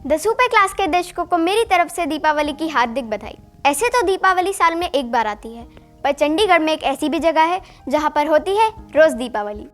The super class के दर्शकों को मेरी तरफ से दीपावली की हार्दिक बधाई। ऐसे तो दीपावली साल में एक बार आती है, पर चंडीगढ़ में एक ऐसी भी जगह है जहां पर होती है रोज दीपावली।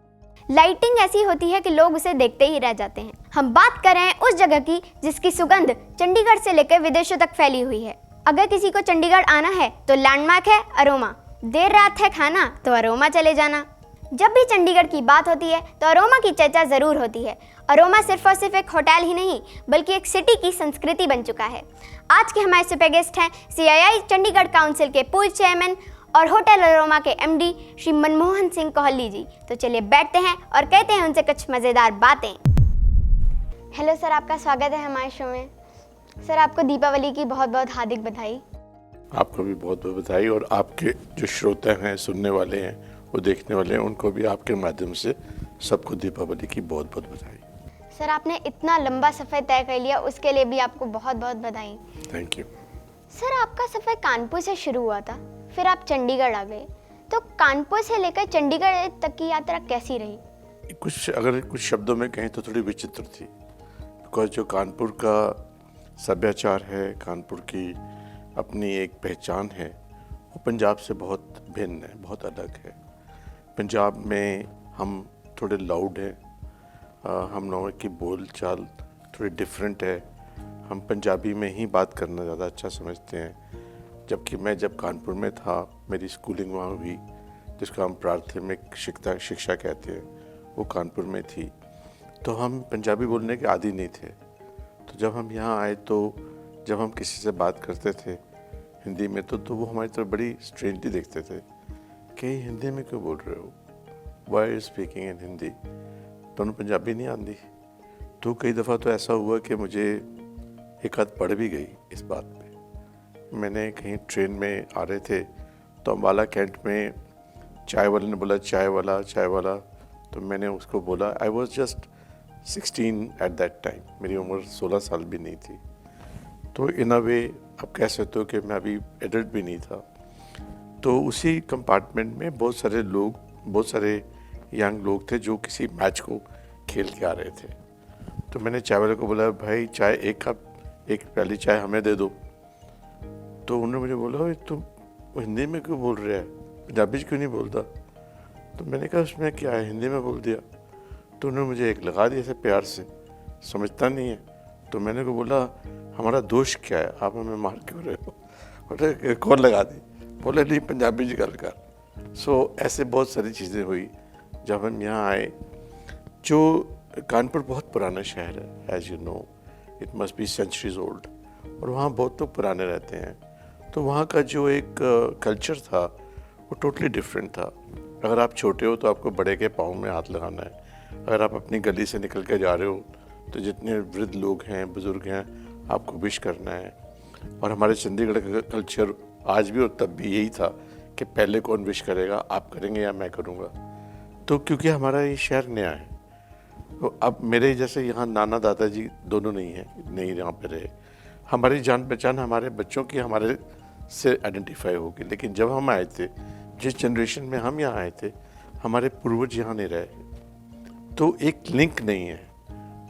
लाइटिंग ऐसी होती है कि लोग उसे देखते ही रह जाते हैं। हम बात कर रहे हैं उस जगह की जिसकी सुगंध चंडीगढ़ से लेकर विदेशों तक फैली हुई है। अगर किसी को चंडीगढ़ आना है तो लैंडमार्क है अरोमा। देर रात है खाना तो अरोमा चले जाना। जब भी चंडीगढ़ की बात होती है तो अरोमा की चर्चा जरूर होती है। अरोमा सिर्फ और सिर्फ एक होटल ही नहीं बल्कि एक सिटी की संस्कृति बन चुका है। आज के हमारे सुपर गेस्ट हैं CII चंडीगढ़ काउंसिल के पूर्व चेयरमैन और होटल अरोमा के MD श्री मनमोहन सिंह कोहली जी। तो चलिए बैठते हैं और कहते हैं उनसे कुछ मज़ेदार बातें। हेलो सर, आपका स्वागत है हमारे शो में। सर, आपको दीपावली की बहुत बहुत हार्दिक बधाई। आपको भी बहुत बहुत बधाई, और आपके जो श्रोता हैं, सुनने वाले हैं, वो देखने वाले हैं, उनको भी आपके माध्यम से सबको दीपावली की बहुत बहुत बधाई। सर, आपने इतना लंबा सफ़र तय कर लिया, उसके लिए भी आपको बहुत बहुत बधाई। Thank you. सर, आपका सफ़र कानपुर से शुरू हुआ था, फिर आप चंडीगढ़ आ गए, तो कानपुर से लेकर चंडीगढ़ तक की यात्रा कैसी रही? अगर कुछ शब्दों में कहें तो थोड़ी विचित्र थी, बिकॉज जो कानपुर का सभ्याचार है, कानपुर की अपनी एक पहचान है, वो पंजाब से बहुत भिन्न है, बहुत अलग है। पंजाब में हम थोड़े लाउड हैं, हम लोगों की बोल चाल थोड़ी डिफरेंट है। हम पंजाबी में ही बात करना ज़्यादा अच्छा समझते हैं। जबकि मैं जब कानपुर में था, मेरी स्कूलिंग वहाँ हुई, जिसको हम प्राथमिक शिक्षा कहते हैं, वो कानपुर में थी। तो हम पंजाबी बोलने के आदी नहीं थे। तो जब हम यहाँ आए तो जब हम किसी से बात करते थे हिंदी में तो वो हमारी तरफ बड़ी स्ट्रेंजली देखते थे कि हिंदी में क्यों बोल रहे हो, why are you speaking in Hindi, तो पंजाबी नहीं आती। तो कई दफ़ा तो ऐसा हुआ कि मुझे एक आध पड़ भी गई इस बात पे। मैंने कहीं ट्रेन में आ रहे थे तो अम्बाला कैंट में चाय वाले ने बोला चाय वाला, तो मैंने उसको बोला, I was just 16 at that time, मेरी उम्र 16 साल भी नहीं थी। तो इन अ वे आप कह सकते हो कि मैं अभी एडल्ट भी नहीं था। तो उसी कंपार्टमेंट में बहुत सारे यंग लोग थे जो किसी मैच को खेल के आ रहे थे। तो मैंने चाय वाले को बोला, भाई चाय एक प्याली चाय हमें दे दो। तो उन्होंने मुझे बोला, तुम हिंदी में क्यों बोल रहे हैं, पंजाबी क्यों नहीं बोलता? तो मैंने कहा उसमें क्या है, हिंदी में बोल दिया। तो उन्होंने मुझे एक लगा दिया ऐसे प्यार से, समझता नहीं है। तो मैंने को बोला, हमारा दोष क्या है, आप हमें मार क्यों रहे हो? बोले कौन लगा दी? बोले नहीं, पंजाबी जी गल कर। सो ऐसे बहुत सारी चीज़ें हुई जब हम यहाँ आए। जो कानपुर बहुत पुराना शहर है, as you know, it must be centuries old, और वहाँ बहुत लोग पुराने रहते हैं। तो वहाँ का जो एक कल्चर था वो टोटली डिफरेंट था। अगर आप छोटे हो तो आपको बड़े के पाँव में हाथ लगाना है। अगर आप अपनी गली से निकल के जा रहे हो तो जितने वृद्ध लोग हैं, बुज़ुर्ग हैं, आपको विश करना है। और हमारे चंडीगढ़ का कल्चर आज भी और तब भी यही था कि पहले कौन विश करेगा, आप करेंगे या मैं करूँगा। तो क्योंकि हमारा ये शहर नया है, तो अब मेरे जैसे यहाँ नाना दादाजी दोनों नहीं यहाँ पे रहे। हमारी जान पहचान हमारे बच्चों की हमारे से आइडेंटिफाई होगी। लेकिन जब हम आए थे, जिस जनरेशन में हम यहाँ आए थे, हमारे पूर्वज यहाँ नहीं रहे, तो एक लिंक नहीं है।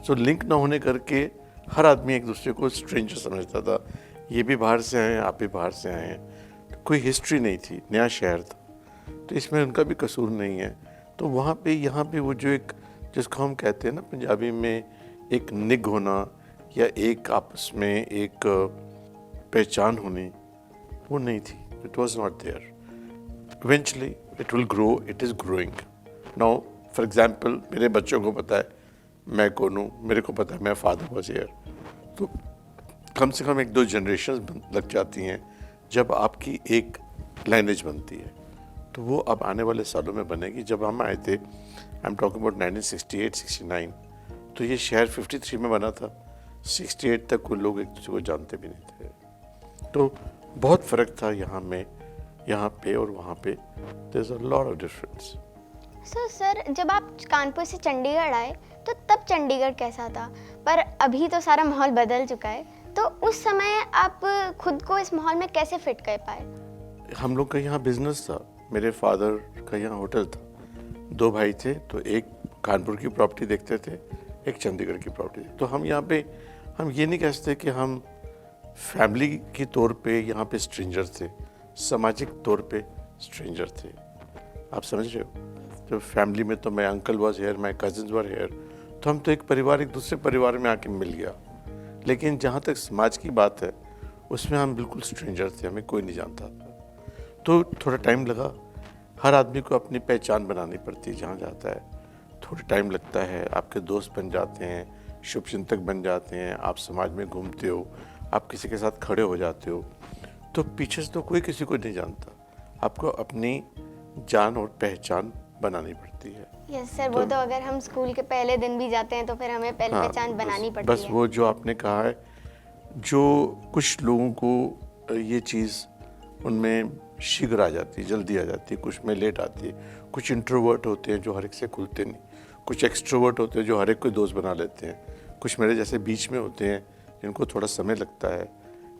सो लिंक ना होने करके हर आदमी एक दूसरे को स्ट्रेंजर समझता था। ये भी बाहर से आए हैं, आप भी बाहर से आए हैं। कोई हिस्ट्री नहीं थी, नया शहर था, तो इसमें उनका भी कसूर नहीं है। तो वहाँ पे यहाँ पे वो जो एक, जिसको हम कहते हैं ना पंजाबी में, एक निग होना या एक आपस में एक पहचान होनी, वो नहीं थी। It was not there. Eventually it will grow, it is growing now. For example, मेरे बच्चों को पता है मैं कौन हूँ, मेरे को पता है मैं फादर वॉज हियर। तो कम से कम 1-2 जनरेशन लग जाती हैं जब आपकी एक लाइनेज बनती है। तो वो अब आने वाले सालों में बनेगी। जब हम आए थे, आई एम टॉकिंग अबाउट 1968-69, तो ये शहर 53 में बना था। 68 तक कोई लोग एक दूसरे को जानते भी नहीं थे। तो बहुत फ़र्क था यहाँ पे और वहाँ पे। There is a lot of difference. Sir, जब आप कानपुर से चंडीगढ़ आए तो तब चंडीगढ़ कैसा था? पर अभी तो सारा माहौल बदल चुका है, तो उस समय आप खुद को इस माहौल में कैसे फिट कर पाए? हम लोग का यहाँ बिजनेस था, मेरे फादर का यहाँ होटल था। 2 भाई थे, तो एक कानपुर की प्रॉपर्टी देखते थे, एक चंडीगढ़ की प्रॉपर्टी। तो हम यहाँ पे हम ये नहीं कह सकते कि हम फैमिली के तौर पे यहाँ पे स्ट्रेंजर थे, सामाजिक तौर पे स्ट्रेंजर थे। आप समझ रहे हो? तो फैमिली में तो my uncle was here, my cousins were here, तो हम तो एक परिवार एक दूसरे परिवार में आके मिल गया। लेकिन जहाँ तक समाज की बात है उसमें हम बिल्कुल स्ट्रेंजर थे, हमें कोई नहीं जानता था। तो थोड़ा टाइम लगा, हर आदमी को अपनी पहचान बनानी पड़ती है जहाँ जाता है, थोड़ा टाइम लगता है। आपके दोस्त बन जाते हैं, शुभचिंतक बन जाते हैं, आप समाज में घूमते हो, आप किसी के साथ खड़े हो जाते हो, तो पीछे से तो कोई किसी को नहीं जानता, आपको अपनी जान और पहचान बनानी पड़ती है। यस सर, वो तो अगर हम स्कूल के पहले दिन भी जाते हैं तो फिर हमें पहले पहचान बनानी पड़ती बस है। वो जो आपने कहा है, जो कुछ लोगों को ये चीज़ उनमें शीघ्र आ जाती है, जल्दी आ जाती है, कुछ में लेट आती है। कुछ इंट्रोवर्ट होते हैं जो हर एक से खुलते नहीं, कुछ एक्सट्रोवर्ट होते हैं जो हर एक को दोस्त बना लेते हैं, कुछ मेरे जैसे बीच में होते हैं जिनको थोड़ा समय लगता है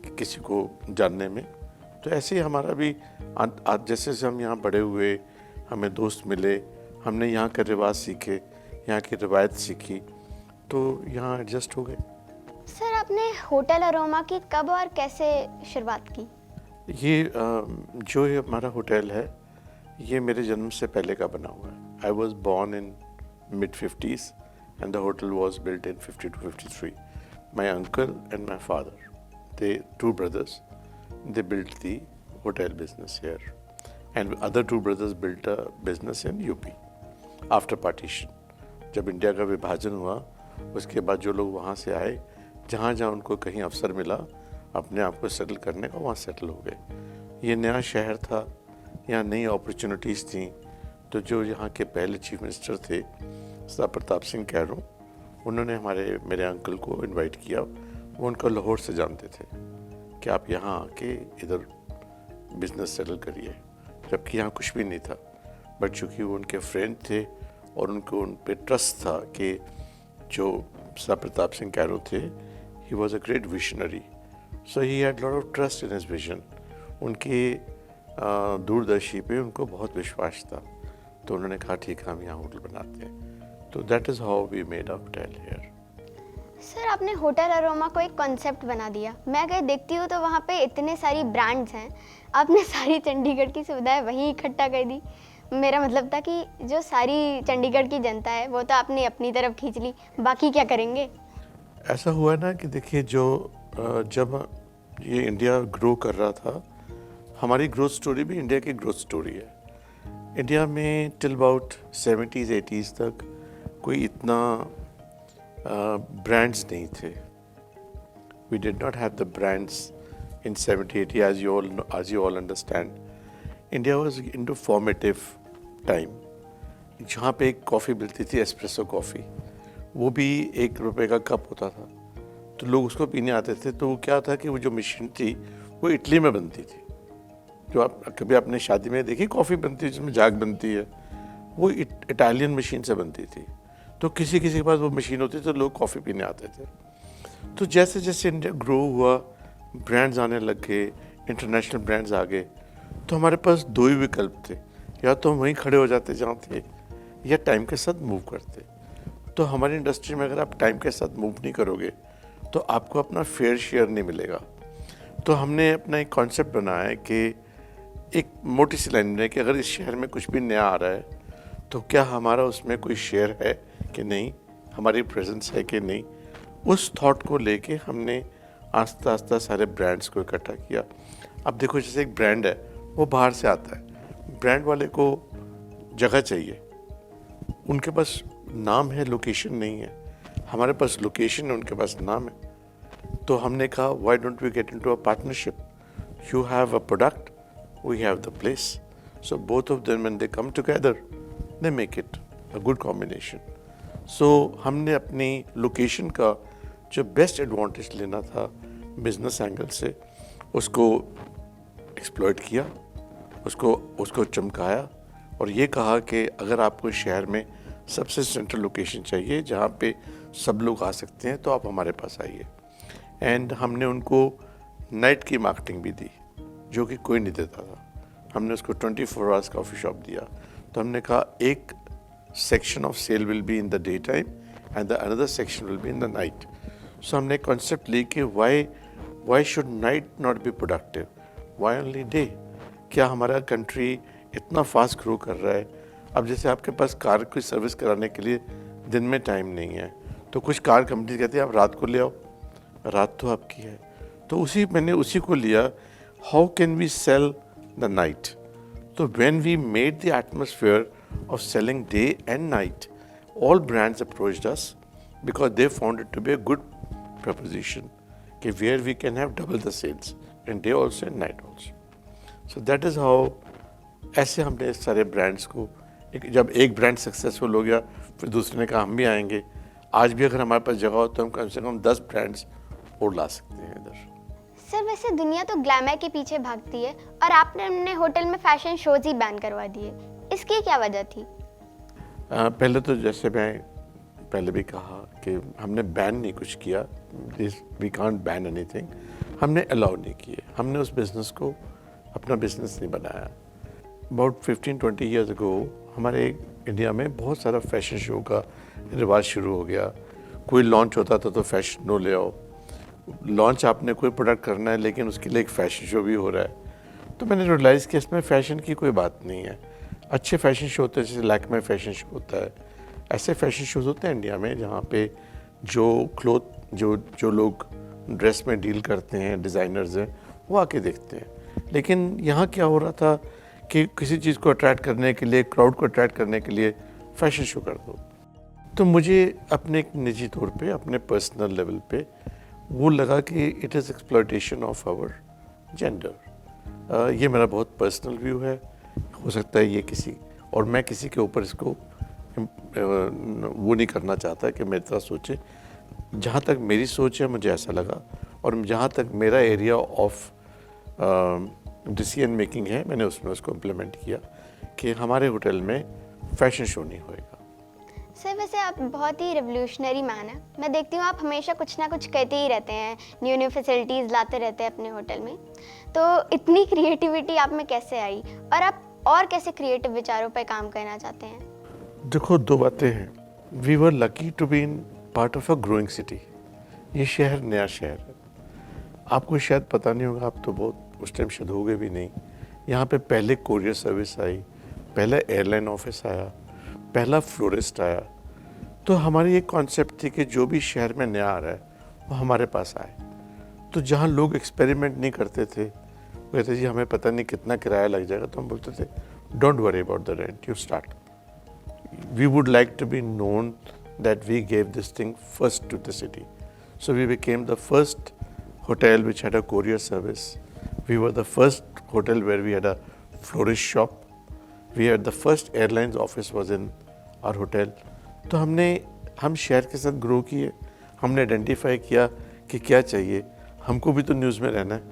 कि किसी को जानने में। तो ऐसे ही हमारा भी आज जैसे जैसे हम यहाँ बड़े हुए, हमें दोस्त मिले, हमने यहाँ के रिवाज सीखे, यहाँ की रवायत सीखी, तो यहाँ एडजस्ट हो गए। सर, आपने होटल अरोमा की कब और कैसे शुरुआत की? ये जो ये हमारा होटल है, ये मेरे जन्म से पहले का बना हुआ है। I was born in mid-50s and the hotel was built in 50 to 53. My uncle and my father, they two brothers, they built the hotel business here, and other two brothers built a business in UP after partition. जब India का विभाजन हुआ उसके बाद जो लोग वहाँ से आए, जहाँ जहाँ उनको कहीं अवसर मिला अपने आप को सेटल करने का, वहाँ सेटल हो गए। ये नया शहर था, यहाँ नई अपॉर्चुनिटीज़ थी। तो जो यहाँ के पहले चीफ मिनिस्टर थे सरदार प्रताप सिंह कैरों, उन्होंने मेरे अंकल को इनवाइट किया। वो उनको लाहौर से जानते थे कि आप यहाँ आके इधर बिजनेस सेटल करिए, जबकि यहाँ कुछ भी नहीं था। बट चूँकि वो उनके फ्रेंड थे और उनको उन पर ट्रस्ट था कि जो सरदार प्रताप सिंह कैरों थे, he was a great visionary, so he had lot of trust in his vision. उनकी दूरदर्शी पे उनको बहुत विश्वास था, तो उन्होंने कहा ठीक है हम यहाँ होटल बनाते हैं। तो that is how we made a hotel here. Sir, आपने होटल अरोमा को एक कॉन्सेप्ट बना दिया। मैं अगर देखती हूँ तो वहाँ पे इतने सारी ब्रांड्स हैं, आपने सारी चंडीगढ़ की सुविधाएं वहीं इकट्ठा कर दी। मेरा मतलब था कि जो सारी चंडीगढ़ की जनता है वो तो आपने अपनी तरफ खींच ली, बाकी क्या करेंगे? ऐसा हुआ ना कि देखिए, जो जब ये इंडिया ग्रो कर रहा था, हमारी ग्रोथ स्टोरी भी इंडिया की ग्रोथ स्टोरी है। इंडिया में टिल अबाउट 70s 80s तक कोई इतना ब्रांड्स नहीं थे। We did not have the brands in 70-80 as you all understand. India was in to formative time, जहाँ पे एक कॉफ़ी मिलती थी, एस्प्रेसो कॉफ़ी, वो भी ₹1 का कप होता था, तो लोग उसको पीने आते थे। तो वो क्या था कि वो जो मशीन थी वो इटली में बनती थी। जो आप कभी आपने शादी में देखी कॉफ़ी बनती है जिसमें जाग बनती है, वो इटालियन मशीन से बनती थी। तो किसी किसी के पास वो मशीन होती थी तो लोग कॉफ़ी पीने आते थे। तो जैसे जैसे इंडिया ग्रो हुआ, ब्रांड्स आने लग गए, इंटरनेशनल ब्रांड्स आ गए, तो हमारे पास दो ही विकल्प थे, या तो हम वहीं खड़े हो जाते जहाँ थे, या टाइम के साथ मूव करते। तो हमारी इंडस्ट्री में अगर आप टाइम के साथ मूव नहीं करोगे तो आपको अपना फेयर शेयर नहीं मिलेगा। तो हमने अपना एक कॉन्सेप्ट बनाया है कि एक मोटी सी लाइन है कि अगर इस शहर में कुछ भी नया आ रहा है तो क्या हमारा उसमें कोई शेयर है कि नहीं, हमारी प्रेजेंस है कि नहीं। उस थॉट को लेके हमने आस्ता आस्ता सारे ब्रांड्स को इकट्ठा किया। अब देखो, जैसे एक ब्रांड है वो बाहर से आता है, ब्रांड वाले को जगह चाहिए, उनके पास नाम है, लोकेशन नहीं है। हमारे पास लोकेशन है, उनके पास नाम है। तो हमने कहा why don't we get into a partnership, you have a product, we have the place, so both of them when they come together they make it a good combination. So हमने अपनी location का जो best advantage लेना था business angle से, उसको exploit किया, उसको चमकाया, और ये कहा कि अगर आपको शहर में सबसे सेंट्रल लोकेशन चाहिए जहाँ पे सब लोग आ सकते हैं तो आप हमारे पास आइए। एंड हमने उनको नाइट की मार्केटिंग भी दी जो कि कोई नहीं देता था। हमने उसको 24 आवर्स कॉफ़ी शॉप दिया। तो हमने कहा एक section of sale will be in the day time and the another section will be in the night. So हमने कॉन्सेप्ट ली कि why should night not be productive, why only day. क्या हमारा कंट्री इतना फास्ट ग्रो कर रहा है, अब जैसे आपके पास कार की सर्विस कराने के लिए दिन में टाइम नहीं है, तो कुछ कार कंपनी कहती है आप रात को ले आओ, रात तो आपकी है। तो मैंने उसी को लिया, how can we sell the night. तो when we made the atmosphere of selling day and night, all brands approached us because they found it to be a good proposition कि where we can have double the sales in day also and night also. So that is how ऐसे हमने सारे brands को जब एक brand successful हो गया फिर दूसरे ने कहा हम भी आएंगे। आज भी अगर हमारे पास जगह हो तो हम कम से कम 10 ब्रांड्स और ला सकते हैं इधर। सर वैसे दुनिया तो ग्लैमर के पीछे भागती है और आपने अपने होटल में फैशन शोज ही बैन करवा दिए, इसकी क्या वजह थी? पहले तो जैसे मैं पहले भी कहा कि हमने बैन नहीं कुछ किया, वी कांट बैन एनीथिंग, हमने अलाउ नहीं किए, हमने उस बिज़नेस को अपना बिज़नेस नहीं बनाया। अबाउट 15-20 ईयर्स अगो हमारे इंडिया में बहुत सारा फैशन शो का रिवाज शुरू हो गया। कोई लॉन्च होता था तो फैशन शो ले आओ, लॉन्च आपने कोई प्रोडक्ट करना है लेकिन उसके लिए एक फैशन शो भी हो रहा है। तो मैंने रियलाइज़ किया इसमें फ़ैशन की कोई बात नहीं है। अच्छे फैशन शो होते हैं, जैसे लैक्मे फैशन शो होता है, ऐसे फैशन शोज़ होते हैं इंडिया में जहाँ पे जो लोग ड्रेस में डील करते हैं, डिज़ाइनर्स हैं, वो आके देखते हैं। लेकिन यहाँ क्या हो रहा था कि किसी चीज़ को अट्रैक्ट करने के लिए, क्राउड को अट्रैक्ट करने के लिए फैशन शो कर दो। तो मुझे अपने एक निजी तौर पे, अपने पर्सनल लेवल पे वो लगा कि it is exploitation of our gender. ये मेरा बहुत पर्सनल व्यू है, हो सकता है ये मैं किसी के ऊपर इसको वो नहीं करना चाहता कि मेरी तरह सोचे। जहाँ तक मेरी सोच है मुझे ऐसा लगा, और जहाँ तक मेरा एरिया ऑफ डिसीजन मेकिंग है मैंने उसमें उसको इम्प्लीमेंट किया कि हमारे होटल में फैशन शो नहीं होएगा। सर वैसे आप बहुत ही रेवोल्यूशनरी मैन है, मैं देखती हूँ आप हमेशा कुछ ना कुछ कहते ही रहते हैं, न्यू फैसिलिटीज़ लाते रहते हैं अपने होटल में। तो इतनी क्रिएटिविटी आप में कैसे आई और आप और कैसे क्रिएटिव विचारों पर काम करना चाहते हैं? देखो, दो बातें हैं। We were lucky to be in part of a growing city. ये शहर नया शहर है, आपको शायद पता नहीं होगा, आप तो बहुत उस टाइम शायद होगे भी नहीं। यहाँ पे पहले कोरियर सर्विस आई, पहला एयरलाइन ऑफिस आया, पहला फ्लोरिस्ट आया। तो हमारी एक कॉन्सेप्ट थी कि जो भी शहर में नया आ रहा है वो हमारे पास आए। तो जहाँ लोग एक्सपेरिमेंट नहीं करते थे, वो कहते जी हमें पता नहीं कितना किराया लग जाएगा, तो हम बोलते थे don't worry about the rent, you start. We would like to be known that we gave this thing first to the city. So we became the first hotel which had a courier service. We were the first hotel where we had a florist shop. We had the first airlines office was in our hotel. तो हम शहर के साथ grow किए, हमने identify किया कि क्या चाहिए, हमको भी तो न्यूज़ में रहना है,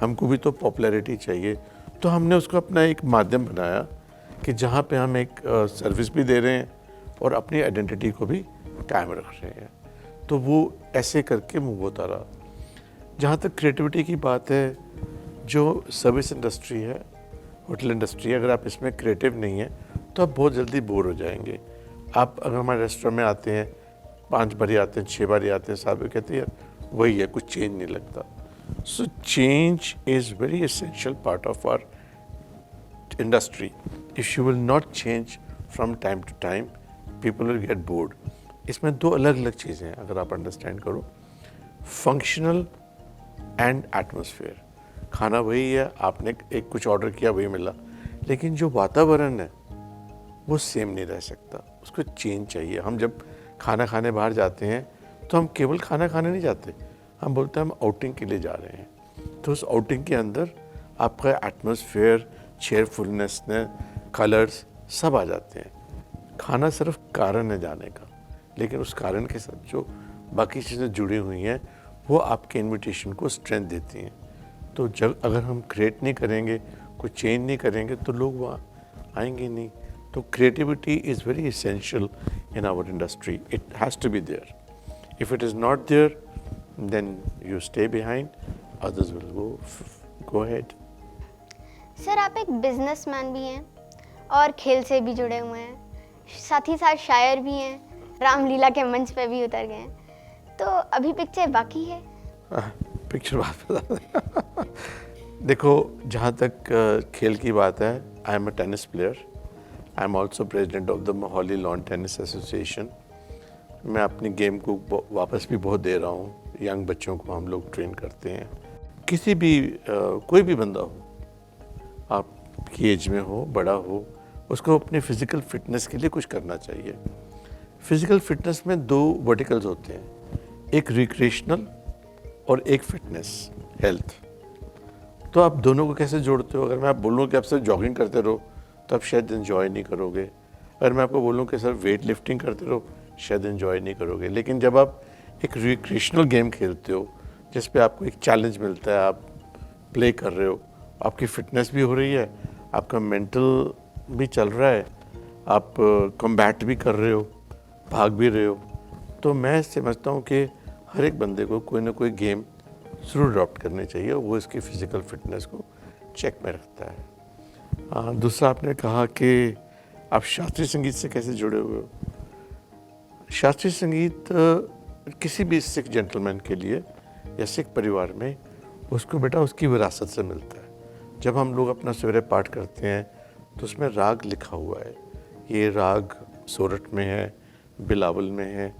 हमको भी तो पॉपुलैरिटी चाहिए। तो हमने उसको अपना एक माध्यम बनाया कि जहाँ पे हम एक सर्विस भी दे रहे हैं और अपनी आइडेंटिटी को भी कायम रख रहे हैं। तो वो ऐसे करके मूव होता रहा। जहाँ तक क्रिएटिविटी की बात है, जो सर्विस इंडस्ट्री है, होटल इंडस्ट्री है, अगर आप इसमें क्रिएटिव नहीं है तो आप बहुत जल्दी बोर हो जाएंगे। आप अगर हमारे रेस्टोरेंट में आते हैं, 5 बारी आते हैं, 6 बारी आते हैं, साहब भी कहते हैं वही है, कुछ चेंज नहीं लगता। So change is very essential part of our industry. If you will not change from time to time, people will get bored. इसमें दो अलग अलग चीज़ें हैं, अगर आप अंडरस्टैंड करो, फंक्शनल एंड एटमॉस्फेयर। खाना वही है, आपने एक कुछ ऑर्डर किया वही मिला, लेकिन जो वातावरण है वो सेम नहीं रह सकता, उसको चेंज चाहिए। हम जब खाना खाने बाहर जाते हैं तो हम केवल खाना खाने नहीं जाते, हम बोलते हैं हम आउटिंग के लिए जा रहे हैं। तो उस आउटिंग के अंदर आपका एटमॉस्फेयर, चेयरफुलनेस, कलर्स सब आ जाते हैं। खाना सिर्फ कारण है जाने का, लेकिन उस कारण के साथ जो बाकी चीज़ें जुड़ी हुई हैं वो आपके इन्विटेशन को स्ट्रेंथ देती हैं। तो जब अगर हम क्रिएट नहीं करेंगे, कुछ चेंज नहीं करेंगे, तो लोग वहाँ आएंगे नहीं। तो creativity is very essential in our industry, it has to be there. If it is not there then you stay behind, others will go ahead. Sir आप एक बिजनेसमैन भी हैं और खेल से भी जुड़े हुए हैं, साथ ही साथ शायर भी हैं, रामलीला के मंच पे भी उतर गए हैं। तो अभी पिक्चर बाकी है। पिक्चर बात बता देखो, जहाँ तक खेल की बात है, I am a tennis player, I am also president of the Mohali lawn tennis association. मैं अपनी गेम को वापस भी बहुत दे रहा हूँ। यंग बच्चों को हम लोग ट्रेन करते हैं। किसी भी कोई भी बंदा हो, आपकी एज में हो, बड़ा हो, उसको अपने फिज़िकल फिटनेस के लिए कुछ करना चाहिए। फिज़िकल फिटनेस में दो वर्टिकल्स होते हैं, एक रिक्रिएशनल और एक फिटनेस हेल्थ। तो आप दोनों को कैसे जोड़ते हो? अगर मैं आप बोलूँ कि आप सिर्फ जॉगिंग करते रहो तो आप शायद एंजॉय नहीं करोगे। अगर मैं आपको बोलूँ कि सिर्फ वेट लिफ्टिंग करते रहो, शायद एंजॉय नहीं करोगे। लेकिन जब आप एक रिक्रिएशनल गेम खेलते हो जिस पे आपको एक चैलेंज मिलता है, आप प्ले कर रहे हो, आपकी फिटनेस भी हो रही है, आपका मेंटल भी चल रहा है, आप कॉम्बैट भी कर रहे हो, भाग भी रहे हो, तो मैं समझता हूँ कि हर एक बंदे को कोई ना कोई गेम ज़रूर अडॉप्ट करनी चाहिए। वो इसकी फ़िज़िकल फिटनेस को चेक में रखता है। दूसरा आपने कहा कि आप शास्त्रीय संगीत से कैसे जुड़े हुए हो। शास्त्रीय संगीत किसी भी सिख जेंटलमैन के लिए या सिख परिवार में उसको बेटा उसकी विरासत से मिलता है। जब हम लोग अपना सवेरे पाठ करते हैं तो उसमें राग लिखा हुआ है, ये राग सोरठ में है, बिलावल में है।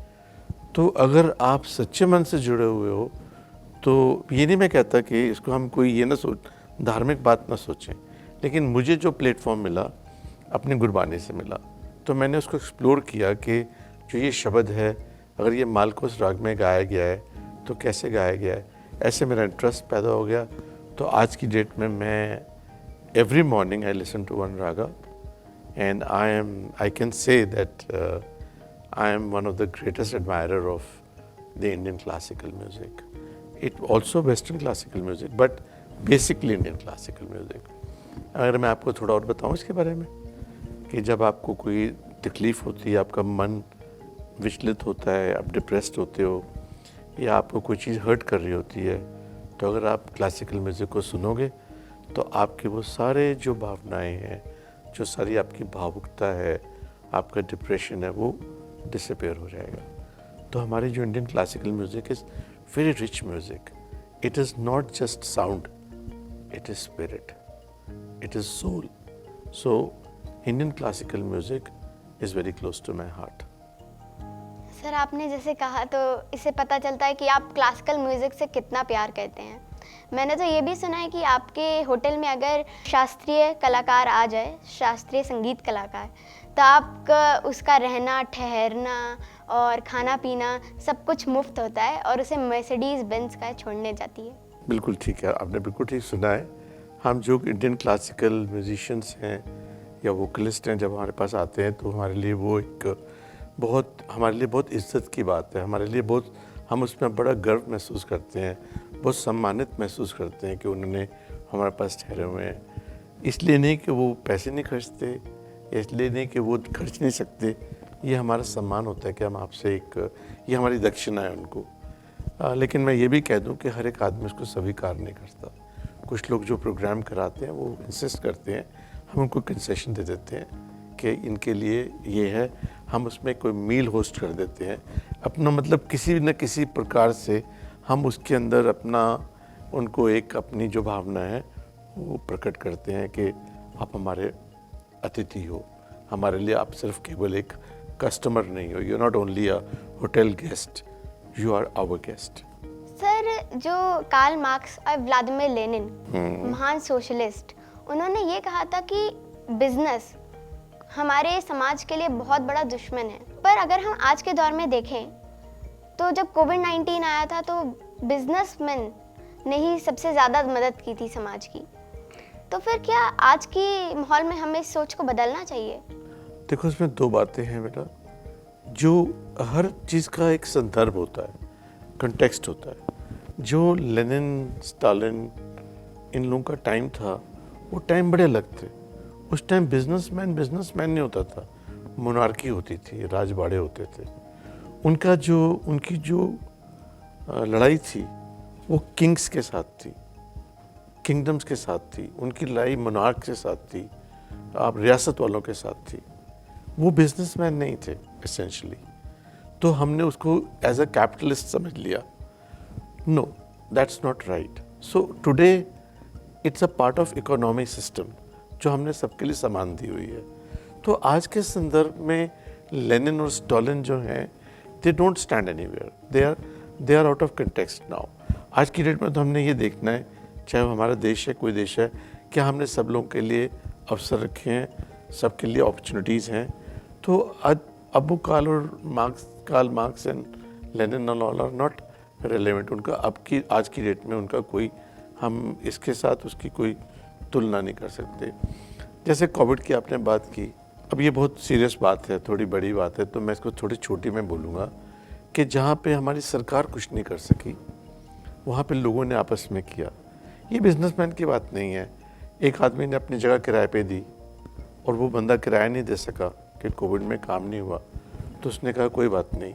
तो अगर आप सच्चे मन से जुड़े हुए हो तो ये नहीं मैं कहता कि इसको हम कोई ये ना सोच, धार्मिक बात ना सोचें, लेकिन मुझे जो प्लेटफॉर्म मिला अपनी गुरबानी से मिला, तो मैंने उसको एक्सप्लोर किया कि जो ये शब्द है, अगर ये मालकोस राग में गाया गया है तो कैसे गाया गया है। ऐसे मेरा इंटरेस्ट पैदा हो गया। तो आज की डेट में मैं every morning I listen to one raga and I can say that I am one of the greatest admirer of the Indian classical music. It also Western classical music, but basically Indian classical music. अगर मैं आपको थोड़ा और बताऊं इसके बारे में कि जब आपको कोई तकलीफ़ होती है, आपका मन विचलित होता है, आप डिप्रेस्ड होते हो या आपको कोई चीज़ हर्ट कर रही होती है, तो अगर आप क्लासिकल म्यूज़िक को सुनोगे तो आपके वो सारे जो भावनाएं हैं, जो सारी आपकी भावुकता है, आपका डिप्रेशन है, वो डिसअपेयर हो जाएगा। तो हमारी जो Indian classical music is very rich music. It is not just sound, it is spirit, it is soul. So Indian classical music is very close to my heart. Sir, आपने जैसे कहा तो इससे पता चलता है कि आप क्लासिकल म्यूज़िक से कितना प्यार करते हैं। मैंने तो ये भी सुना है कि आपके होटल में अगर शास्त्रीय कलाकार आ जाए, शास्त्रीय संगीत कलाकार, तो आपका उसका रहना, ठहरना और खाना पीना सब कुछ मुफ्त होता है और उसे मर्सिडीज़ बेंज का छोड़ने जाती है। बिल्कुल ठीक है, आपने बिल्कुल ठीक सुना है। हम जो इंडियन क्लासिकल म्यूजिशियंस हैं या वोकलिस्ट हैं, जब हमारे पास आते हैं तो हमारे लिए वो एक हमारे लिए बहुत इज्जत की बात है। हमारे लिए बहुत, हम उसमें बड़ा गर्व महसूस करते हैं, बहुत सम्मानित महसूस करते हैं कि उन्होंने हमारे पास ठहरे हुए हैं। इसलिए नहीं कि वो पैसे नहीं खर्चते, इसलिए नहीं कि वो खर्च नहीं सकते, ये हमारा सम्मान होता है कि हम आपसे ये हमारी दक्षिणा है उनको। लेकिन मैं ये भी कह दूं कि हर एक आदमी उसको स्वीकार नहीं करता। कुछ लोग जो प्रोग्राम कराते हैं वो इंसिस्ट करते हैं, हम उनको कंसेशन दे देते हैं कि इनके लिए ये है, हम उसमें कोई मील होस्ट कर देते हैं अपना, मतलब किसी न किसी प्रकार से हम उसके अंदर अपना उनको एक अपनी जो भावना है वो प्रकट करते हैं कि आप हमारे अतिथि हो, हमारे लिए आप सिर्फ केवल एक कस्टमर नहीं हो, you are not only a hotel guest, you are our guest. Sir, जो कार्ल मार्क्स और व्लादिमीर लेनिन, महान सोशलिस्ट, उन्होंने ये कहा था कि बिजनेस हमारे समाज के लिए बहुत बड़ा दुश्मन है। पर अगर हम आज के दौर में देखें तो जब कोविड-19 आया था तो बिजनेसमैन ने ही सबसे ज़्यादा मदद की थी समाज की। तो फिर क्या आज की माहौल में हमें इस सोच को बदलना चाहिए? देखो, इसमें दो बातें हैं बेटा। जो हर चीज़ का एक संदर्भ होता है, कंटेक्स्ट होता है। जो लेनिन, स्टालिन, इन लोगों का टाइम था, वो टाइम बड़े अलग थे। उस टाइम बिजनेसमैन नहीं होता था, मोनार्की होती थी, राजवाड़े होते थे। उनकी जो लड़ाई थी वो किंग्स के साथ थी, किंगडम्स के साथ थी। उनकी लड़ाई मोनार्क के साथ थी, आप रियासत वालों के साथ थी। वो बिजनेसमैन नहीं थे एसेंशियली। तो हमने उसको एज अ कैपिटलिस्ट समझ लिया। No, that's not right. So today it's a part of economic system जो हमने सबके लिए समान दी हुई है। तो आज के संदर्भ में लेनिन और स्टॉलिन जो हैं, they don't stand anywhere, they are out of context now. आज की डेट में तो हमने ये देखना है, चाहे वो हमारा देश है, कोई देश है, क्या हमने सब लोगों के लिए अवसर रखे हैं, सबके लिए अपॉर्चुनिटीज़ हैं। तो अबू काल और Karl Marx and Lenin all are not relevant. उनका आज की डेट में उनका कोई, हम इसके साथ उसकी कोई तुलना नहीं कर सकते। जैसे कोविड की आपने बात की, अब ये बहुत सीरियस बात है, थोड़ी बड़ी बात है, तो मैं इसको थोड़ी छोटी में बोलूँगा कि जहाँ पे हमारी सरकार कुछ नहीं कर सकी, वहाँ पे लोगों ने आपस में किया। ये बिजनेसमैन की बात नहीं है। एक आदमी ने अपनी जगह किराए पे दी और वो बंदा किराया नहीं दे सका कि कोविड में काम नहीं हुआ, तो उसने कहा कोई बात नहीं,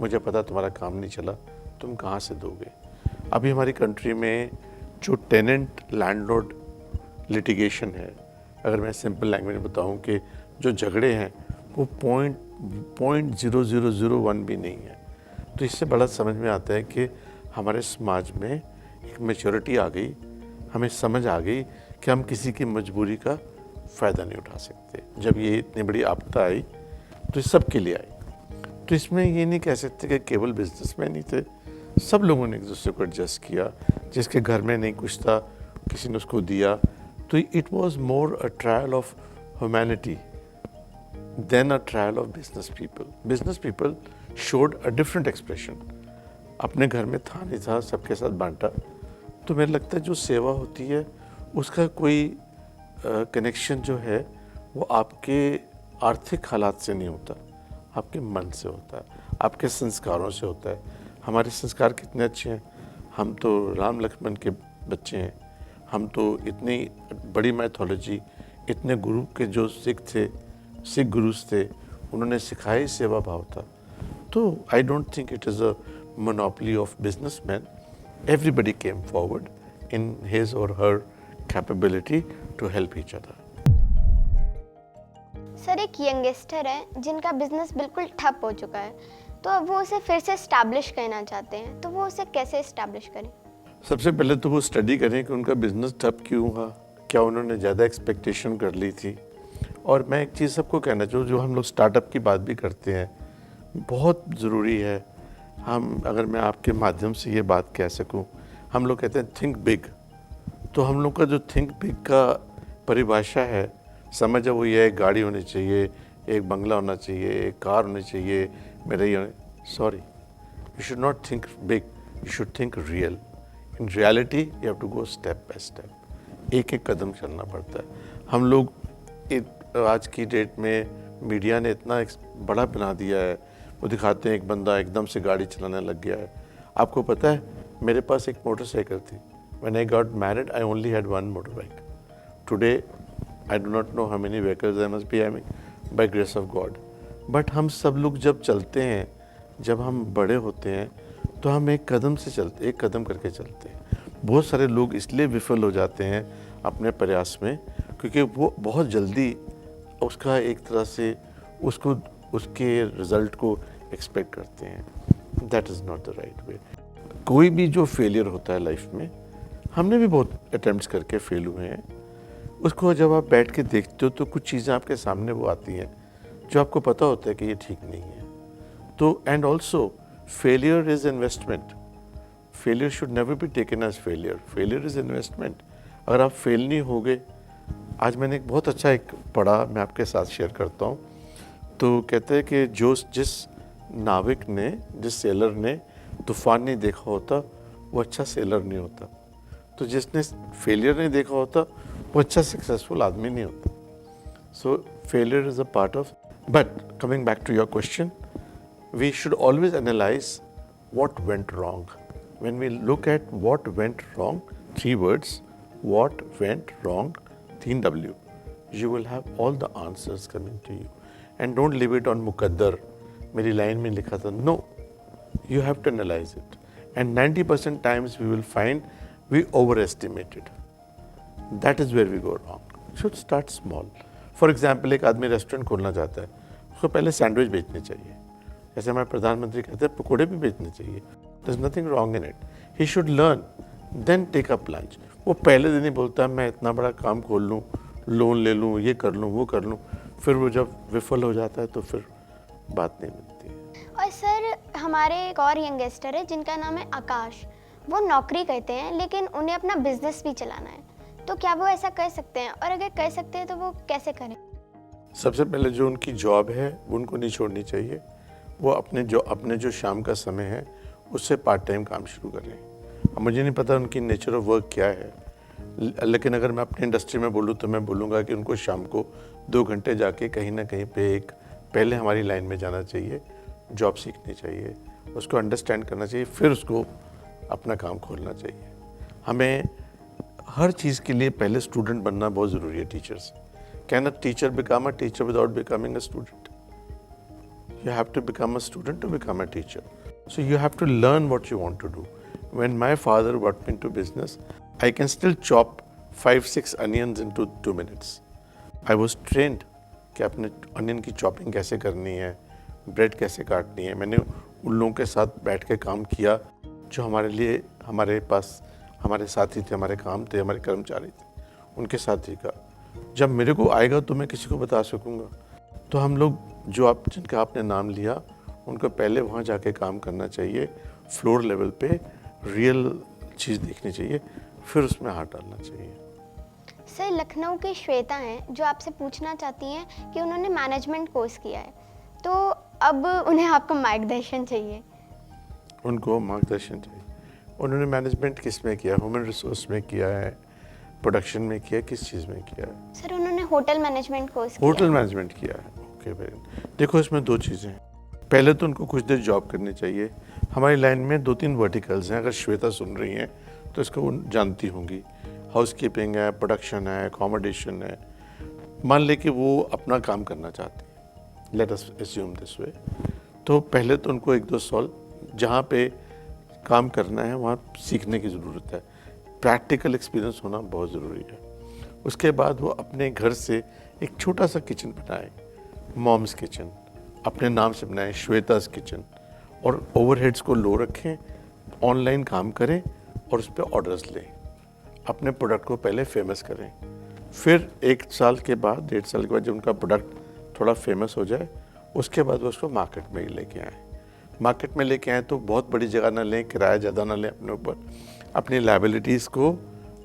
मुझे पता तुम्हारा काम नहीं चला, तुम कहाँ से दोगे। अभी हमारी कंट्री में जो टेनेंट लैंडलॉर्ड लिटिगेशन है, अगर मैं सिंपल लैंग्वेज में बताऊं कि जो झगड़े हैं वो 0.0001 भी नहीं है। तो इससे बड़ा समझ में आता है कि हमारे समाज में एक मैच्योरिटी आ गई, हमें समझ आ गई कि हम किसी की मजबूरी का फ़ायदा नहीं उठा सकते। जब ये इतनी बड़ी आपदा आई तो ये सब के लिए आई। तो इसमें ये नहीं कह सकते कि केवल बिजनेसमैन ही थे, सब लोगों ने एक दूसरे को एडजस्ट किया। जिसके घर में नहीं कुछ था, किसी ने उसको दिया। तो it was more a trial of humanity than a trial of business people. Business people showed a different expression. अपने घर में था नहीं था, सबके साथ बांटा। तो मेरे लगता है जो सेवा होती है उसका कोई कनेक्शन जो है वो आपके आर्थिक हालात से नहीं होता, आपके मन से होता है, आपके संस्कारों से होता है। हमारे संस्कार कितने अच्छे हैं, हम तो राम लक्ष्मण के बच्चे हैं, हम तो इतनी बड़ी मैथोलॉजी, इतने गुरु के जो सिख गुरुज थे, उन्होंने सिखाई सेवा भाव था। तो I don't think it is a monopoly of businessman. Everybody came forward in his or her capability to help each other. Sir, एक यंगस्टर है जिनका बिजनेस बिल्कुल ठप हो चुका है, तो अब वो उसे फिर से इस्टेब्लिश करना चाहते हैं, तो वो उसे कैसे इस्टेब्लिश करें? सबसे पहले तो वो स्टडी करें कि उनका बिजनेस ठप क्यों हुआ, क्या उन्होंने ज़्यादा एक्सपेक्टेशन कर ली थी। और मैं एक चीज़ सबको कहना चाहूँ, जो हम लोग स्टार्टअप की बात भी करते हैं, बहुत ज़रूरी है। अगर मैं आपके माध्यम से ये बात कह सकूँ, हम लोग कहते हैं थिंक बिग। तो हम लोग का जो थिंक बिग का परिभाषा है, समझ वो ये है, गाड़ी होनी चाहिए, एक बंगला होना चाहिए, एक कार होनी चाहिए, मेरे ये sorry, you should not think big, you should think real. In reality you have to go step by step, एक एक कदम चलना पड़ता है। हम लोग आज की डेट में मीडिया ने इतना बड़ा बना दिया है, वो दिखाते हैं एक बंदा एकदम से गाड़ी चलाने लग गया है। आपको पता है, मेरे पास एक मोटरसाइकिल थी। When I got married, I only had one motorbike. Today, I do not know how many vehicles I must be having, by grace of God. But हम सब लोग जब चलते हैं, जब हम बड़े होते हैं, तो हम एक कदम करके चलते हैं। बहुत सारे लोग इसलिए विफल हो जाते हैं अपने प्रयास में, क्योंकि वो बहुत जल्दी उसका एक तरह से उसके रिजल्ट को एक्सपेक्ट करते हैं। That is not the right way. कोई भी जो फेलियर होता है लाइफ में, हमने भी बहुत अटेम्प्ट्स करके फेल हुए हैं, उसको जब आप बैठ के देखते हो तो कुछ चीज़ें आपके सामने वो आती हैं जो आपको पता होता है कि ये ठीक नहीं है। तो and also failure is investment. Failure should never be taken as failure. Failure is investment. अगर आप फेल नहीं होगे, आज मैंने एक बहुत अच्छा पढ़ा, मैं आपके साथ शेयर करता हूँ। तो कहते हैं कि जिस सेलर ने तूफान नहीं देखा होता, वो अच्छा सेलर नहीं होता। तो जिसने फेलियर नहीं देखा होता, वो अच्छा सक्सेसफुल आदमी नहीं होता। So failure is a part of, but coming back to your question, we should always analyse what went wrong. When we look at what went wrong, 3 words, what went wrong, 3W, you will have all the answers coming to you. And don't leave it on मुकद्दर, मेरी line में लिखा था. No, you have to analyze it. And 90% times we will find we overestimated. That is where we go wrong. Should start small. For example, एक आदमी restaurant खोलना चाहता है, उसको पहले सैंडविच बेचने चाहिए. जैसे हमारे प्रधानमंत्री कहते हैं पकोड़े भी बेचने चाहिए, there is nothing wrong in it, he should learn then take up lunch. वो पहले दिन ही बोलता है मैं इतना बड़ा काम खोल लूँ, लोन ले लूँ, ये कर लूँ, वो कर लूँ, फिर वो जब विफल हो जाता है तो फिर बात नहीं मिलती है। और सर हमारे एक और यंगस्टर है जिनका नाम है आकाश, वो नौकरी करते हैं लेकिन उन्हें अपना बिजनेस भी चलाना है, तो क्या वो ऐसा कर सकते हैं, और अगर कर सकते हैं तो वो कैसे करें? सबसे पहले जो उनकी जॉब है वो उनको नहीं छोड़नी चाहिए, वो अपने जो शाम का समय है उससे पार्ट टाइम काम शुरू करें। अब मुझे नहीं पता उनकी नेचर ऑफ वर्क क्या है, लेकिन अगर मैं अपनी इंडस्ट्री में बोलूँ तो मैं बोलूँगा कि उनको शाम को 2 घंटे जाके कहीं ना कहीं पे एक पहले हमारी लाइन में जाना चाहिए, जॉब सीखनी चाहिए, उसको अंडरस्टैंड करना चाहिए, फिर उसको अपना काम खोलना चाहिए। हमें हर चीज़ के लिए पहले स्टूडेंट बनना बहुत ज़रूरी है। Teachers can a teacher become a teacher without becoming a student? You have to become a student to become a teacher. So you have to learn what you want to do. When my father got me into business, I can still chop 5-6 onions into 2 minutes. I was trained कि अपने onion की chopping कैसे करनी है, bread कैसे काटनी है। मैंने उन लोगों के साथ बैठ के काम किया जो हमारे लिए हमारे पास हमारे साथी थे, हमारे काम थे, हमारे कर्मचारी थे, उनके साथ ही का। जब मेरे को आएगा तो मैं किसी को बता सकूँगा। तो हम लोग जो जिनका आपने नाम लिया उनको पहले वहाँ जाके काम करना चाहिए, फ्लोर लेवल पे रियल चीज़ देखनी चाहिए, फिर उसमें हाथ डालना चाहिए। सर लखनऊ की श्वेता हैं जो आपसे पूछना चाहती हैं कि उन्होंने मैनेजमेंट कोर्स किया है, तो अब उन्हें आपका मार्गदर्शन चाहिए। उनको मार्गदर्शन चाहिए। उन्होंने मैनेजमेंट किस में किया? ह्यूमन रिसोर्स में किया है, प्रोडक्शन में किया, किस चीज़ में किया है? सर उन्होंने होटल मैनेजमेंट कोर्स किया। होटल मैनेजमेंट किया है। Okay very. देखो इसमें 2 चीज़ें हैं। पहले तो उनको कुछ देर जॉब करनी चाहिए। हमारी लाइन में 2-3 वर्टिकल्स हैं, अगर श्वेता सुन रही हैं तो इसको वो जानती होंगी। हाउसकीपिंग है, प्रोडक्शन है, अकोमोडेशन है। मान ले कि वो अपना काम करना चाहती है, let us assume this way. तो पहले तो उनको 1-2 साल जहाँ पे काम करना है वहाँ सीखने की ज़रूरत है, प्रैक्टिकल एक्सपीरियंस होना बहुत ज़रूरी है। उसके बाद वो अपने घर से एक छोटा सा किचन बनाए, मॉम्स किचन, अपने नाम से बनाए श्वेता's किचन, और ओवरहेड्स को लो रखें, ऑनलाइन काम करें और उस पर ऑर्डर्स लें, अपने प्रोडक्ट को पहले फेमस करें। फिर 1 साल के बाद 1.5 साल के बाद जब उनका प्रोडक्ट थोड़ा फेमस हो जाए उसके बाद वो उसको मार्केट में ही लेके आएँ। मार्केट में लेके आएँ तो बहुत बड़ी जगह ना लें, किराया ज़्यादा ना लें अपने ऊपर, अपनी लायबिलिटीज़ को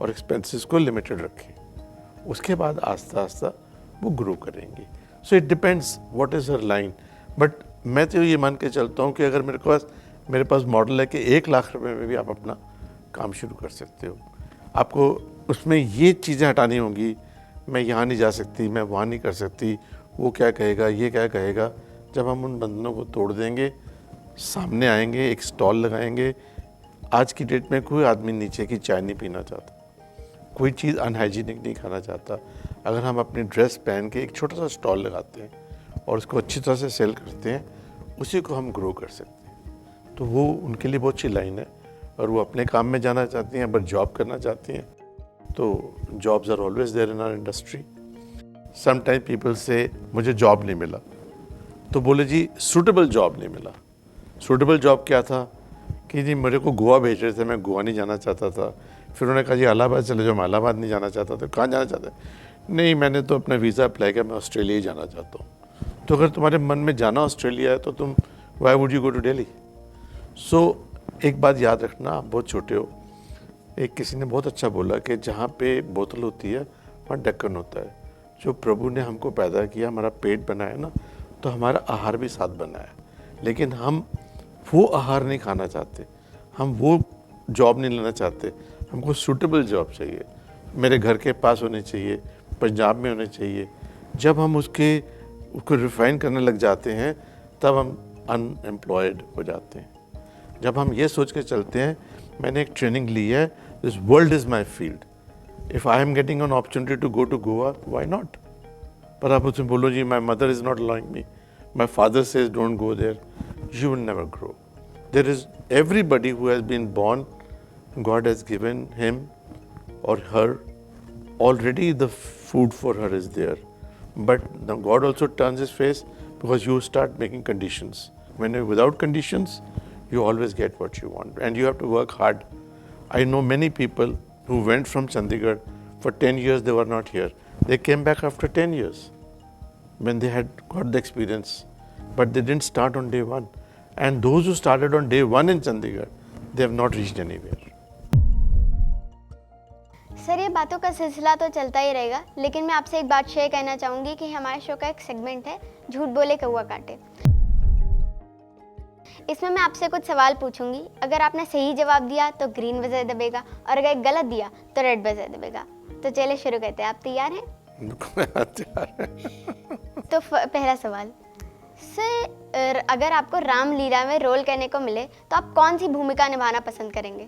और एक्सपेंसेस को लिमिटेड रखें। उसके बाद आस्ता आस्ता वो ग्रो करेंगी। So it depends what is her line. But मैं तो ये मान के चलता हूँ कि अगर मेरे पास मॉडल है कि 1 लाख रुपए में भी आप अपना काम शुरू कर सकते हो। आपको उसमें ये चीज़ें हटानी होंगी, मैं यहाँ नहीं जा सकती, मैं वहाँ नहीं कर सकती, वो क्या कहेगा, ये क्या कहेगा। जब हम उन बंधनों को तोड़ देंगे, सामने आएंगे, एक स्टॉल लगाएंगे। आज की डेट में कोई आदमी नीचे की चाय नहीं पीना चाहता, कोई चीज़ अनहाइजीनिक नहीं खाना चाहता। अगर हम अपनी ड्रेस पहन के एक छोटा सा स्टॉल लगाते हैं और उसको अच्छी तरह से सेल करते हैं, उसी को हम ग्रो कर सकते हैं। तो वो उनके लिए बहुत अच्छी लाइन है। और वो अपने काम में जाना चाहती हैं, बट जॉब करना चाहती हैं, तो jobs are always there in our industry. Some time people से मुझे जॉब नहीं मिला, तो बोले जी सूटेबल जॉब नहीं मिला। सूटेबल जॉब क्या था कि जी मेरे को गोवा भेज रहे थे, मैं गोवा नहीं जाना चाहता था। फिर उन्होंने कहा जी इलाहाबाद चले जाओ, मैं इलाहाबाद नहीं जाना चाहता था। कहाँ जाना चाहते हैं? नहीं, मैंने तो अपना वीज़ा अप्लाई किया, मैं ऑस्ट्रेलिया ही जाना चाहता हूँ। तो अगर तुम्हारे मन में जाना ऑस्ट्रेलिया है तो तुम why would you go to Delhi? So एक बात याद रखना, आप बहुत छोटे हो। एक किसी ने बहुत अच्छा बोला कि जहाँ पे बोतल होती है वहाँ ढक्कन होता है। जो प्रभु ने हमको पैदा किया, हमारा पेट बनाया ना, तो हमारा आहार भी साथ बना है। लेकिन हम वो आहार नहीं खाना चाहते, हम वो जॉब नहीं लेना चाहते। हमको सूटेबल जॉब चाहिए, मेरे घर के पास होनी चाहिए, पंजाब में होने चाहिए। जब हम उसको रिफाइन करने लग जाते हैं तब हम अनएम्प्लॉयड हो जाते हैं। जब हम ये सोच के चलते हैं, मैंने एक ट्रेनिंग ली है, this world is my field, if I am getting an opportunity to go to Goa, why not? पर आप उसमें बोलो जी my mother is not allowing me, my father says don't go there, you will never grow. There is everybody who has been born, God has given him or her, already the food for her is there. But now God also turns his face because you start making conditions. When you're without conditions, you always get what you want, and you have to work hard. I know many people who went from Chandigarh for 10 years, they were not here. They came back after 10 years when they had got the experience, but they didn't start on day one. And those who started on day one in Chandigarh, they have not reached anywhere. Sir ये बातों का सिलसिला तो चलता ही रहेगा, लेकिन मैं आपसे एक बात शेयर करना चाहूँगी कि हमारे शो का एक सेगमेंट है झूठ बोले कौवा काटे। इसमें मैं आपसे कुछ सवाल पूछूंगी, अगर आपने सही जवाब दिया तो ग्रीन बजर दबेगा और अगर गलत दिया तो रेड बजर दबेगा। तो चलिए शुरू करते हैं, आप तैयार हैं? तैयार है। तो पहला सवाल सर, अगर आपको रामलीला में रोल करने को मिले तो आप कौन सी भूमिका निभाना पसंद करेंगे?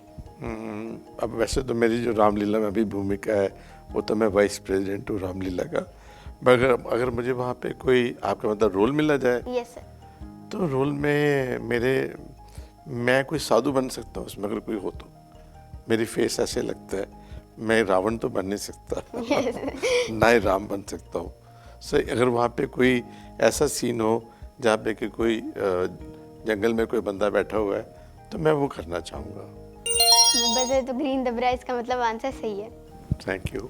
अब वैसे तो मेरी जो रामलीला में अभी भूमिका है वो तो मैं वाइस प्रेसिडेंट हूँ रामलीला का, मगर अगर मुझे वहाँ पे कोई आपका मतलब रोल मिला जाए, यस सर, तो रोल में मैं कोई साधु बन सकता हूँ उसमें, अगर कोई हो तो। मेरी फेस ऐसे लगता है, मैं रावण तो बन नहीं सकता ना ही राम बन सकता हूँ। सो अगर वहाँ पे कोई ऐसा सीन हो जहाँ पे कि कोई जंगल में कोई बंदा बैठा हुआ है तो मैं वो करना चाहूँगा। बजर तो ग्रीन दब रहा है, इसका मतलब आंसर सही है। Thank you.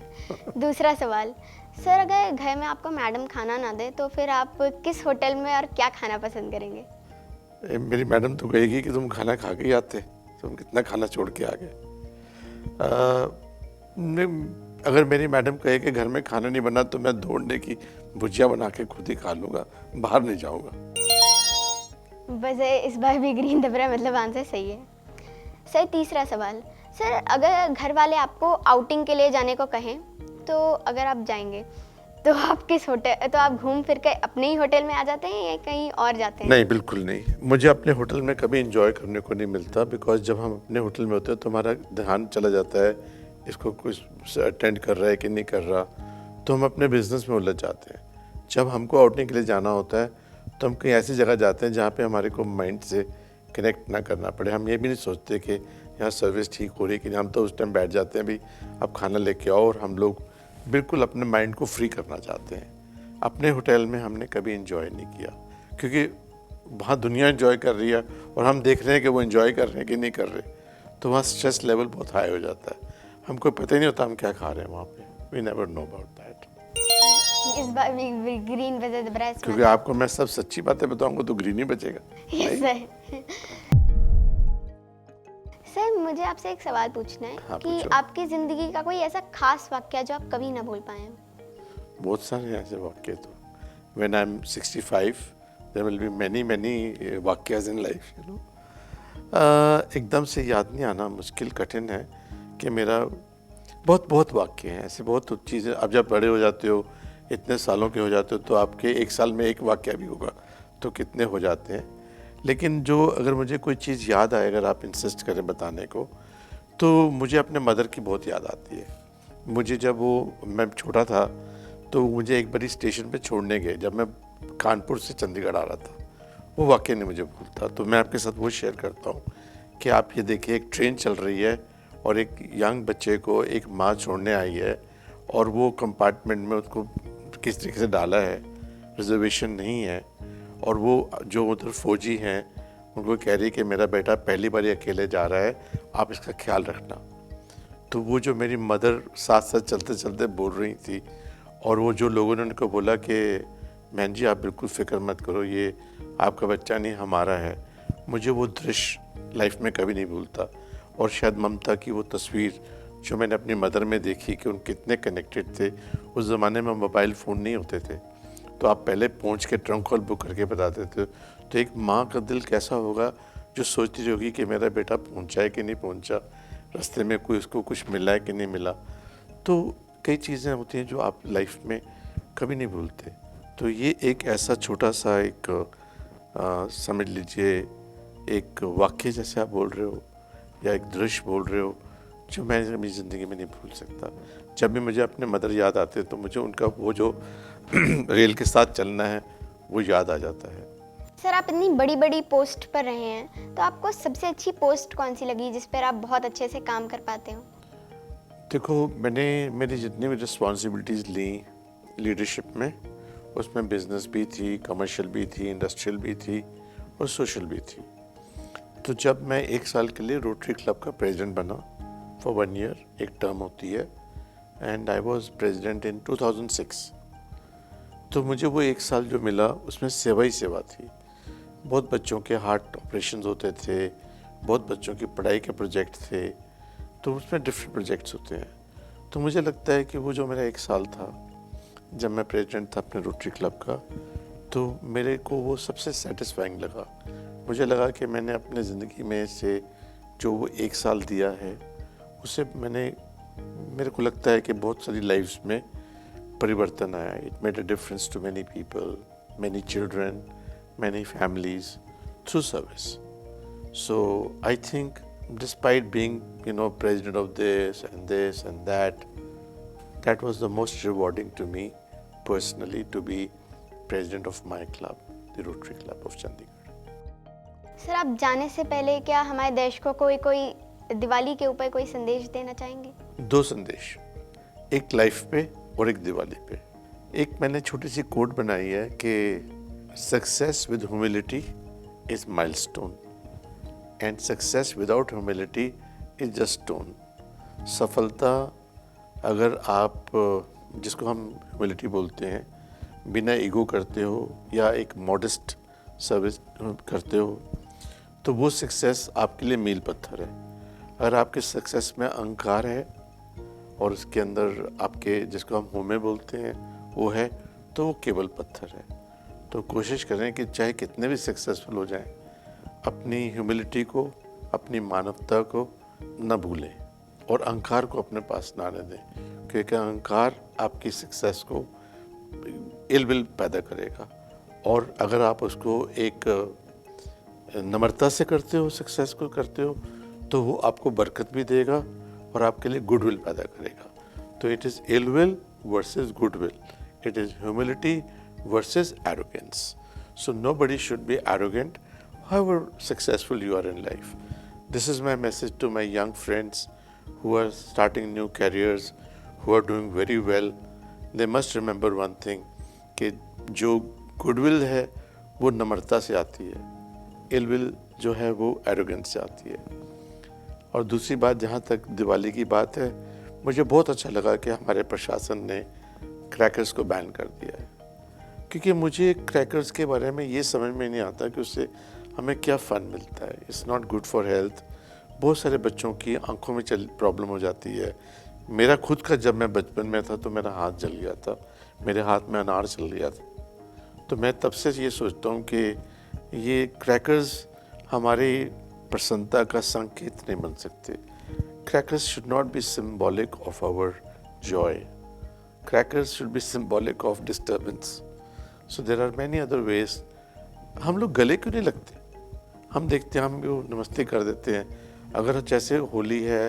दूसरा सवाल सर, अगर घर में आपको मैडम खाना ना दे तो फिर आप किस होटल में और क्या खाना पसंद करेंगे? मेरी मैडम तो कहेगी कि तुम खाना खा के ही आते, तुम कितना खाना छोड़ के आ गए। अगर मेरी मैडम कहे कि घर में खाना नहीं बना तो मैं दौड़ने की भुजिया बना के खुद ही खा लूँगा, बाहर नहीं जाऊँगा। बस इस बार भी ग्रीन दब रहा है, मतलब आंसर सही है। सर तीसरा सवाल सर, अगर घर वाले आपको आउटिंग के लिए जाने को कहें तो अगर आप जाएंगे तो आप किस होटल, तो आप घूम फिर के अपने ही होटल में आ जाते हैं या कहीं और जाते हैं? नहीं, बिल्कुल नहीं। मुझे अपने होटल में कभी एंजॉय करने को नहीं मिलता, बिकॉज जब हम अपने होटल में होते हैं तो हमारा ध्यान चला जाता है इसको कुछ अटेंड कर रहा है कि नहीं कर रहा, तो हम अपने बिजनेस में उलझ जाते हैं। जब हमको आउटिंग के लिए जाना होता है तो हम कहीं ऐसी जगह जाते हैं जहाँ पे हमारे को माइंड से कनेक्ट ना करना पड़े। हम ये भी नहीं सोचते कि यहाँ सर्विस ठीक हो रही है कि नहीं, हम तो उस टाइम बैठ जाते हैं, भाई अब खाना लेके आओ, और हम लोग बिल्कुल अपने माइंड को फ्री करना चाहते हैं। अपने होटल में हमने कभी एंजॉय नहीं किया, क्योंकि वहाँ दुनिया एंजॉय कर रही है और हम देख रहे हैं कि वो एंजॉय कर रहे हैं कि नहीं कर रहे, तो वहाँ स्ट्रेस लेवल बहुत हाई हो जाता है। हमको पता ही नहीं होता हम क्या खा रहे हैं वहाँ पे। We never know about that. इस बार भी ग्रीन बजर दब रहा है, क्योंकि आपको मैं सब सच्ची बातें बताऊंगा तो ग्रीन ही बचेगा। Yes sir. सर मुझे आपसे एक सवाल पूछना है हाँ, कि पूछो। आपकी जिंदगी का कोई ऐसा खास वाक्या जो आप कभी ना भूल पाए हो? बहुत सारे ऐसे वाक्य तो, when I'm 65 there will be many वाक्याज इन लाइफ, यू नो। एकदम से याद नहीं आना, मुश्किल कठिन है कि मेरा बहुत वाक्य हैं ऐसे, बहुत चीज़ें। अब जब बड़े हो जाते हो, इतने सालों के हो जाते हो, तो आपके एक साल में एक वाक्य भी होगा तो कितने हो जाते हैं। लेकिन जो अगर मुझे कोई चीज़ याद आए, अगर आप इंसिस्ट करें बताने को, तो मुझे अपने मदर की बहुत याद आती है। मुझे जब मैं छोटा था तो मुझे एक बारी स्टेशन पे छोड़ने गए, जब मैं कानपुर से चंडीगढ़ आ रहा था, वो वाकई नहीं मुझे भूलता। तो मैं आपके साथ वो शेयर करता हूँ कि आप ये देखिए, एक ट्रेन चल रही है और एक यंग बच्चे को एक माँ छोड़ने आई है, और वो कंपार्टमेंट में उसको किस तरीके से डाला है, रिजर्वेशन नहीं है, और वो जो उधर फौजी हैं उनको कह रही कि मेरा बेटा पहली बार अकेले जा रहा है, आप इसका ख्याल रखना। तो वो जो मेरी मदर साथ साथ चलते चलते बोल रही थी, और वो जो लोगों ने उनको बोला कि बहन जी आप बिल्कुल फ़िक्र मत करो, ये आपका बच्चा नहीं हमारा है, मुझे वो दृश्य लाइफ में कभी नहीं भूलता। और शायद ममता की वो तस्वीर जो मैंने अपनी मदर में देखी कि उन कितने कनेक्टेड थे। उस ज़माने में मोबाइल फ़ोन नहीं होते थे, तो आप पहले पहुंच के ट्रंक कॉल बुक करके बताते थे। तो एक माँ का दिल कैसा होगा जो सोचती होगी कि मेरा बेटा पहुंचा है कि नहीं पहुंचा, रास्ते में कोई उसको कुछ मिला है कि नहीं मिला। तो कई चीज़ें होती हैं जो आप लाइफ में कभी नहीं भूलते। तो ये एक ऐसा छोटा सा एक समझ लीजिए एक वाक्य जैसे आप बोल रहे हो, या एक दृश्य बोल रहे हो, जो मैं अपनी ज़िंदगी में नहीं भूल सकता। जब भी मुझे अपने मदर याद आते तो मुझे उनका वो जो रेल के साथ चलना है वो याद आ जाता है। सर आप इतनी बड़ी बड़ी पोस्ट पर रहे हैं, तो आपको सबसे अच्छी पोस्ट कौन सी लगी जिस पर आप बहुत अच्छे से काम कर पाते हो? देखो, मैंने मेरी जितनी भी रिस्पॉन्सिबिलिटीज़ ली लीडरशिप में, उसमें बिजनेस भी थी, कमर्शियल भी थी, इंडस्ट्रियल भी थी, और सोशल भी थी। तो जब मैं 1 साल के लिए रोटरी क्लब का प्रेसिडेंट बना फॉर 1 ईयर, एक टर्म होती है, and I was president in 2006। तो मुझे वो 1 साल जो मिला उसमें सेवा ही सेवा थी। बहुत बच्चों के हार्ट ऑपरेशंस होते थे, बहुत बच्चों की पढ़ाई के प्रोजेक्ट थे, तो उसमें डिफरेंट प्रोजेक्ट्स होते हैं। तो मुझे लगता है कि वो जो मेरा 1 साल था जब मैं प्रेसिडेंट था अपने रोटरी क्लब का, तो मेरे को वो सबसे सेटिस्फाइंग लगा। मुझे लगा कि मैंने अपने ज़िंदगी में से जो वो 1 साल दिया है उससे मेरे को लगता है कि बहुत सारी लाइफ्स में परिवर्तन आया। It made a difference to many people, many children, many families through service. So I think despite being president of this and that was the most rewarding to me personally, to be president of my club, the Rotary Club of Chandigarh. Sir, आप जाने से पहले क्या हमारे देश को कोई दिवाली के ऊपर कोई संदेश देना चाहेंगे? 2 संदेश, एक लाइफ पे और एक दिवाली पे। एक मैंने छोटी सी कोट बनाई है कि success with humility is milestone and success without humility is just stone. सफलता अगर आप, जिसको हम ह्यूमिलिटी बोलते हैं, बिना ईगो करते हो या एक मॉडेस्ट सर्विस करते हो, तो वो सक्सेस आपके लिए मील पत्थर है। अगर आपके सक्सेस में अहंकार है और उसके अंदर आपके, जिसको हम होमे बोलते हैं, वो है, तो वो केवल पत्थर है। तो कोशिश करें कि चाहे कितने भी सक्सेसफुल हो जाएं, अपनी ह्यूमिलिटी को, अपनी मानवता को न भूलें और अहंकार को अपने पास ना आने दें, क्योंकि अहंकार आपकी सक्सेस को इल विल पैदा करेगा। और अगर आप उसको एक नम्रता से करते हो, सक्सेस को करते हो, तो वो आपको बरकत भी देगा और आपके लिए गुडविल पैदा करेगा। तो it is ill will versus goodwill, it is humility versus arrogance. So nobody should be arrogant however successful you are in life. This is my message to my young friends who are starting new careers, who are doing very well. They must remember one thing, कि जो goodwill है वो नम्रता से आती है, ill will जो है वो एरोगेंस से आती है। और दूसरी बात, जहाँ तक दिवाली की बात है, मुझे बहुत अच्छा लगा कि हमारे प्रशासन ने क्रैकर्स को बैन कर दिया है, क्योंकि मुझे क्रैकर्स के बारे में ये समझ में नहीं आता कि उससे हमें क्या फ़न मिलता है। It's not good for health. बहुत सारे बच्चों की आंखों में प्रॉब्लम हो जाती है। मेरा खुद का, जब मैं बचपन में था तो मेरा हाथ जल गया था, मेरे हाथ में अनार चल गया था। तो मैं तब से ये सोचता हूँ कि ये क्रैकर्स हमारी प्रसन्नता का संकेत नहीं बन सकते। Crackers should not be symbolic of our joy, crackers should be symbolic of disturbance. So there are many other ways. हम लोग गले क्यों नहीं लगते? हम देखते हैं, हम वो नमस्ते कर देते हैं। अगर जैसे होली है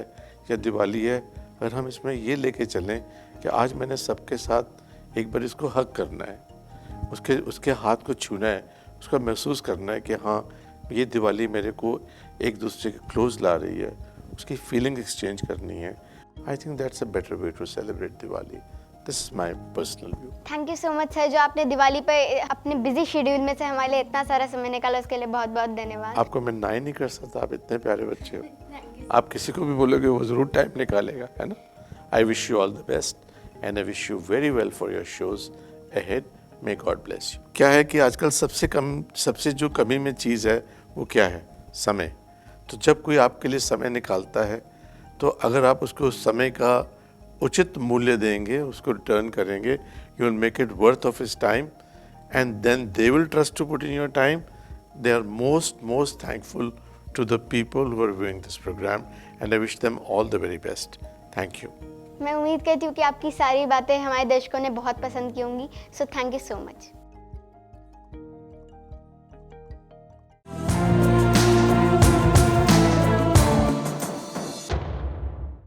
या दिवाली है, अगर हम इसमें ये लेके चलें कि आज मैंने सबके साथ एक बार इसको हग करना है, उसके हाथ को छूना है, उसका महसूस करना है कि हाँ, ये दिवाली मेरे को एक दूसरे के क्लोज ला रही है, उसकी फीलिंग एक्सचेंज करनी है। I think that's a better way to celebrate Diwali. This is my personal view. Thank you so much sir, जो आपने दिवाली पे अपने बिजी शेड्यूल में से हमारे लिए इतना सारा समय निकाला, उसके लिए बहुत बहुत धन्यवाद। आपको मैं ना ही नहीं कर सकता, आप इतने प्यारे बच्चे हो। आप किसी को भी बोलोगे वो ज़रूर टाइम निकालेगा, है ना। I wish you all the best and I wish you very well for your shows ahead. May God bless you. क्या है कि आजकल सबसे जो कमी में चीज़ है वो क्या है? समय। तो जब कोई आपके लिए समय निकालता है, तो अगर आप उसको उस समय का उचित मूल्य देंगे, उसको रिटर्न करेंगे, you will make it worth of his time and then they will trust to put in your time. They are most thankful to the people who are viewing this program and I wish them all the very best. Thank you. मैं उम्मीद करती हूँ कि आपकी सारी बातें हमारे दर्शकों ने बहुत पसंद की होंगी। So thank you so much.